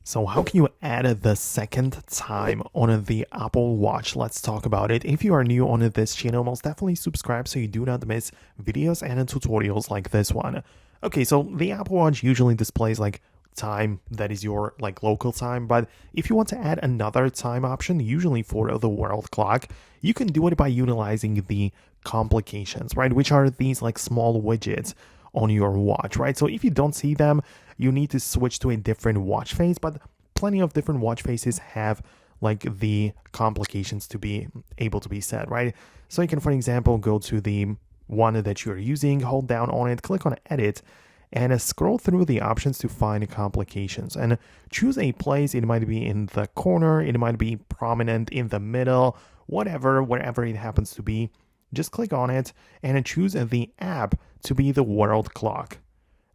So how can you add the second time on the Apple Watch? Let's talk about it. If you are new on this channel, most definitely subscribe so you do not miss videos and tutorials like this one. Okay, so the Apple Watch usually displays like time that is your like local time, but if you want to add another time option, usually for the world clock, you can do it by utilizing the complications, right? Which are these like small widgets on your watch, right? So if you don't see them, you need to switch to a different watch face, but plenty of different watch faces have like the complications to be able to be set, right? So you can, for example, go to the one that you're using, hold down on it, click on edit, and scroll through the options to find complications and choose a place. It might be in the corner, it might be prominent in the middle, whatever, wherever it happens to be. Just click on it and choose the app to be the world clock.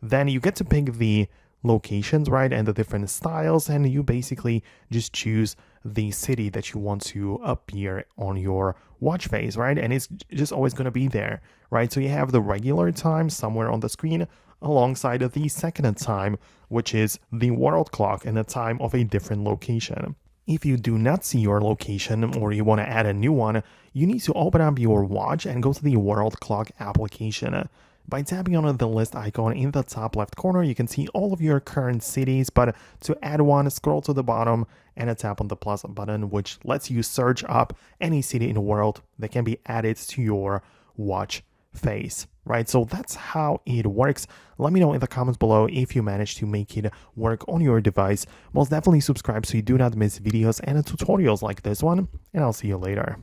Then you get to pick the locations, right, and the different styles, and you basically just choose the city that you want to appear on your watch face, right? And it's just always going to be there, right? So you have the regular time somewhere on the screen alongside of the second time, which is the world clock and the time of a different location. If you do not see your location or you want to add a new one, you need to open up your watch and go to the world clock application. By tapping on the list icon in the top left corner, you can see all of your current cities, but to add one, scroll to the bottom and tap on the plus button, which lets you search up any city in the world that can be added to your watch face, right? So that's how it works. Let me know in the comments below if you managed to make it work on your device. Most definitely subscribe so you do not miss videos and tutorials like this one, and I'll see you later.